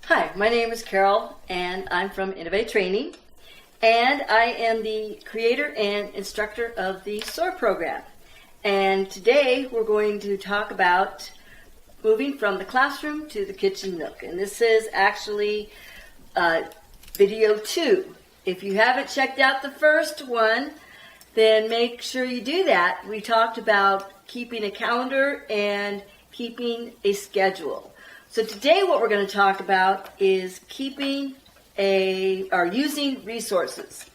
Hi, my name is Carol and I'm from Innovate Training, and I am the creator and instructor of the SOAR program. And today we're going to talk about moving from the classroom to the kitchen nook. And this is actually video 2. If you haven't checked out the first one, then make sure you do that. We talked about keeping a calendar and keeping a schedule. So today what we're going to talk about is using resources.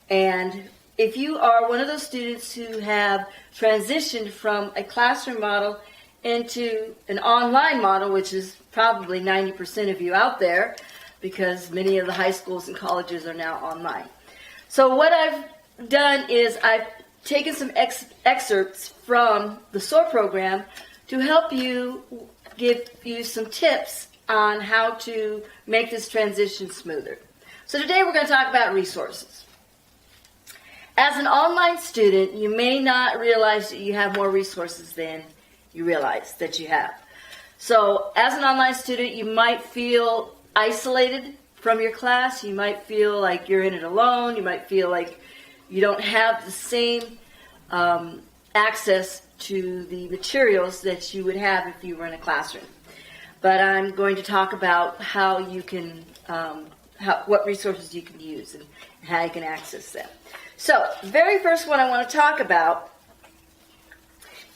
And if you are one of those students who have transitioned from a classroom model into an online model, which is probably 90% of you out there, because many of the high schools and colleges are now online. So what I've done is I've taken some excerpts from the SOAR program to help you, give you some tips on how to make this transition smoother. So today we're going to talk about resources. As an online student, you may not realize that you have more resources than you realize that you have. So as an online student, you might feel isolated from your class. You might feel like you're in it alone. You might feel like you don't have the same access to the materials that you would have if you were in a classroom. But I'm going to talk about how you can, what resources you can use and how you can access them. So, the very first one I want to talk about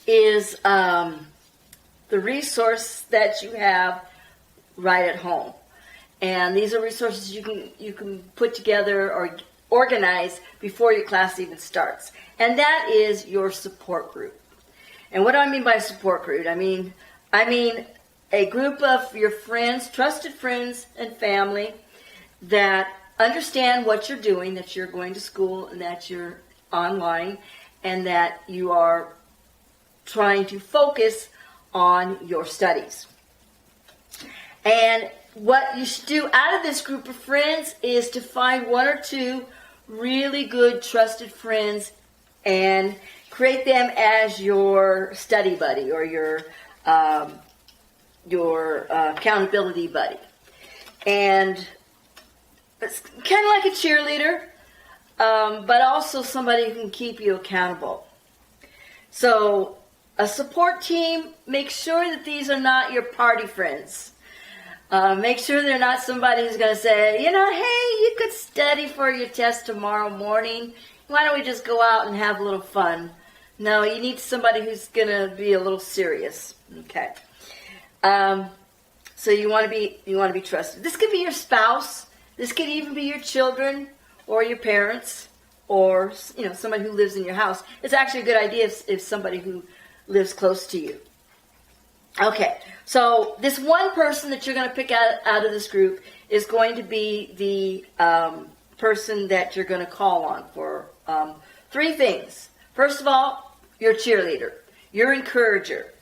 is the resource that you have right at home. And these are resources you can put together or organize before your class even starts. And that is your support group. And what do I mean by support group? I mean a group of your friends, trusted friends and family that understand what you're doing, that you're going to school and that you're online and that you are trying to focus on your studies. And what you should do out of this group of friends is to find one or two really good trusted friends and create them as your study buddy or your accountability buddy. And it's kind of like a cheerleader, but also somebody who can keep you accountable. So a support team, make sure that these are not your party friends. Make sure they're not somebody who's going to say, hey, you could study for your test tomorrow morning. Why don't we just go out and have a little fun? No, you need somebody who's going to be a little serious. Okay. So you want to be trusted. This could be your spouse. This could even be your children or your parents or somebody who lives in your house. It's actually a good idea if somebody who lives close to you. Okay. So this one person that you're going to pick out of this group is going to be the person that you're going to call on for 3 things. First of all, your cheerleader, your encourager,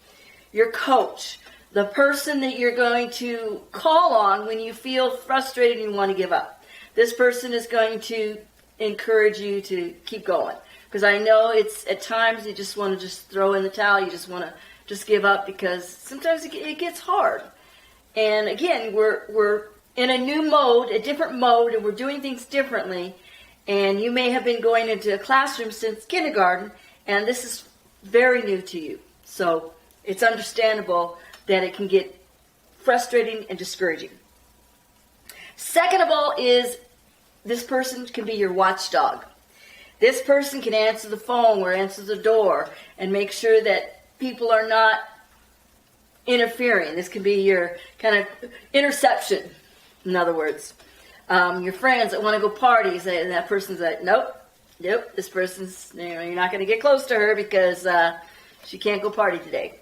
your coach, the person that you're going to call on when you feel frustrated and you want to give up. This person is going to encourage you to keep going. Because I know it's at times you just want to throw in the towel, you just want to give up because sometimes it gets hard. And again, we're in a new mode, a different mode, and we're doing things differently. And you may have been going into a classroom since kindergarten, and this is very new to you. So it's understandable that it can get frustrating and discouraging. Second of all is this person can be your watchdog. This person can answer the phone or answer the door and make sure that people are not interfering. This can be your kind of interception, in other words. Your friends that want to go parties, and that person's like, nope, this person's, you're not going to get close to her because she can't go party today.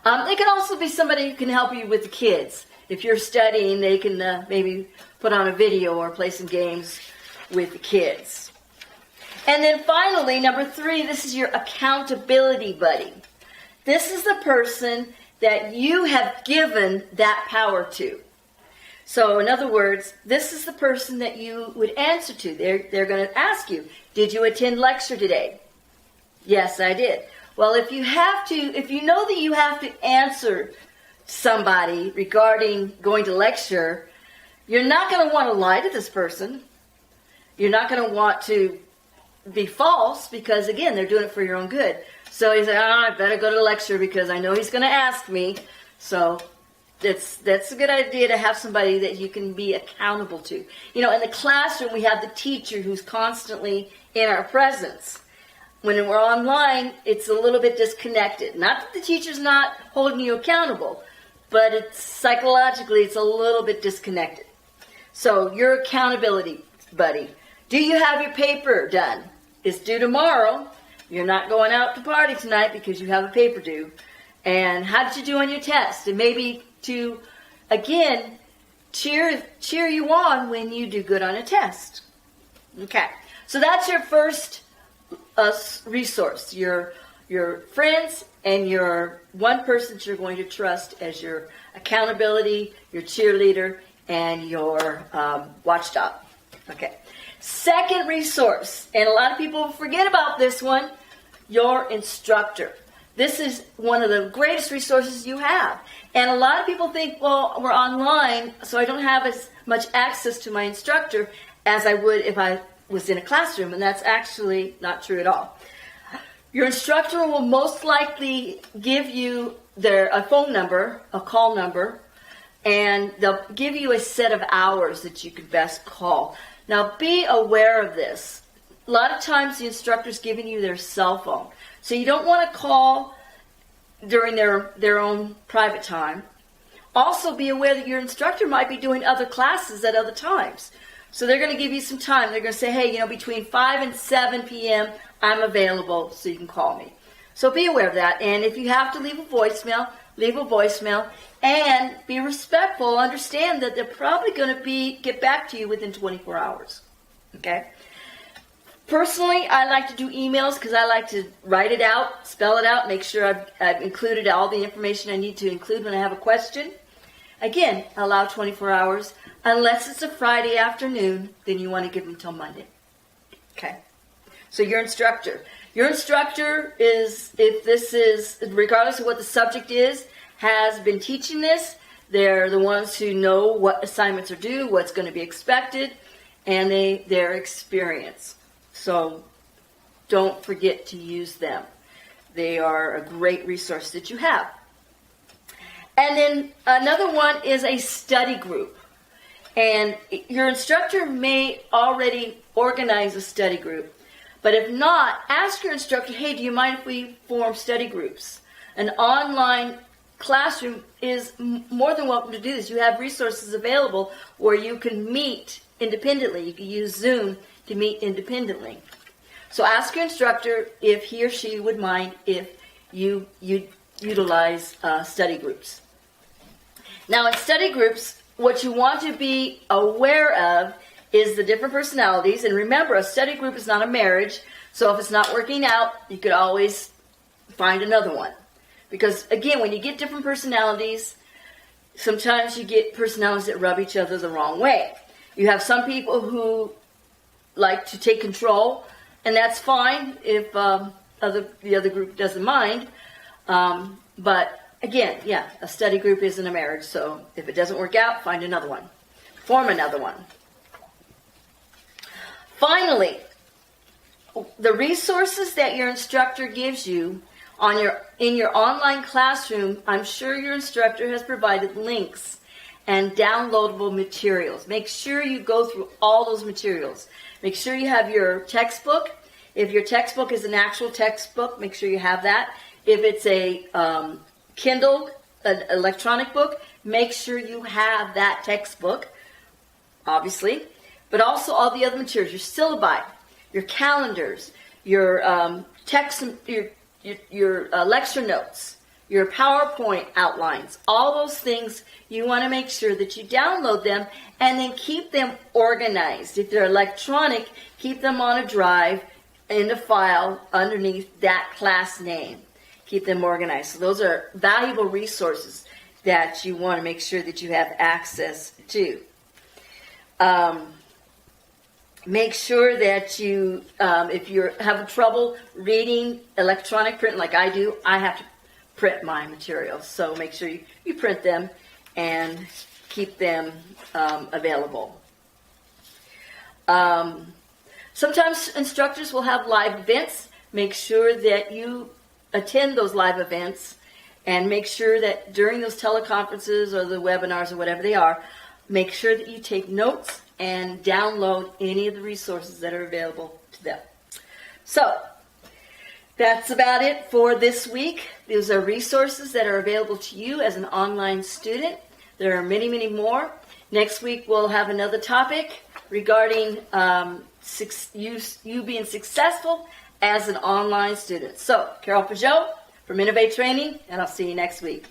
They can also be somebody who can help you with the kids. If you're studying, they can maybe put on a video or play some games with the kids. And then finally, number 3, this is your accountability buddy. This is the person that you have given that power to. So in other words, this is the person that you would answer to. They're going to ask you, did you attend lecture today? Yes, I did. Well, if you know that you have to answer somebody regarding going to lecture, you're not going to want to lie to this person. You're not going to want to be false because, again, they're doing it for your own good. So he's like, I better go to the lecture because I know he's going to ask me. So that's a good idea to have somebody that you can be accountable to. In the classroom, we have the teacher who's constantly in our presence. When we're online, it's a little bit disconnected. Not that the teacher's not holding you accountable, but it's psychologically, it's a little bit disconnected. So your accountability buddy. Do you have your paper done? It's due tomorrow. You're not going out to party tonight because you have a paper due. And how did you do on your test? And maybe to, again, cheer you on when you do good on a test. Okay. So that's your first resource. Your friends and your one person that you're going to trust as your accountability, your cheerleader, and your watchdog. Okay. Second resource, and a lot of people forget about this one, your instructor. This is one of the greatest resources you have. And a lot of people think, well, we're online, so I don't have as much access to my instructor as I would if I was in a classroom, and that's actually not true at all. Your instructor will most likely give you a phone number, a call number, and they'll give you a set of hours that you could best call. Now, be aware of this. A lot of times the instructor's giving you their cell phone. So you don't want to call during their own private time. Also, be aware that your instructor might be doing other classes at other times. So they're going to give you some time. They're going to say, hey, between 5 and 7 p.m., I'm available, so you can call me. So be aware of that. And if you have to leave a voicemail, leave a voicemail. And be respectful. Understand that they're probably going to get back to you within 24 hours. Okay? Personally, I like to do emails because I like to write it out, spell it out, make sure I've included all the information I need to include when I have a question. Again, allow 24 hours. Unless it's a Friday afternoon, then you want to give them till Monday. Okay? So your instructor. Your instructor is, if this is, regardless of what the subject is, has been teaching this. They're the ones who know what assignments are due, what's going to be expected, and their experience. So don't forget to use them. They are a great resource that you have. And then another one is a study group. And your instructor may already organize a study group. But if not, ask your instructor, hey, do you mind if we form study groups? An online classroom is more than welcome to do this. You have resources available where you can meet independently. You can use Zoom to meet independently. So ask your instructor if he or she would mind if you utilize study groups. Now in study groups, what you want to be aware of is the different personalities. And remember, a study group is not a marriage. So if it's not working out, you could always find another one. Because, again, when you get different personalities, sometimes you get personalities that rub each other the wrong way. You have some people who like to take control, and that's fine if the other group doesn't mind. But, again, yeah, a study group isn't a marriage. So if it doesn't work out, find another one. Form another one. Finally, the resources that your instructor gives you in your online classroom, I'm sure your instructor has provided links and downloadable materials. Make sure you go through all those materials. Make sure you have your textbook. If your textbook is an actual textbook, make sure you have that. If it's a Kindle, an electronic book, make sure you have that textbook, obviously. But also all the other materials, your syllabi, your calendars, your text, your lecture notes, your PowerPoint outlines, all those things, you want to make sure that you download them and then keep them organized. If they're electronic, keep them on a drive in a file underneath that class name. Keep them organized. So those are valuable resources that you want to make sure that you have access to. Make sure that if you're having trouble reading electronic print like I do, I have to print my materials. So make sure you print them and keep them available. Sometimes instructors will have live events. Make sure that you attend those live events, and make sure that during those teleconferences or the webinars or whatever they are, make sure that you take notes and download any of the resources that are available to them. So that's about it for this week. These are resources that are available to you as an online student. There are many, many more. Next week we'll have another topic regarding you being successful as an online student. So, Carol Pajot from Innovate Training, and I'll see you next week.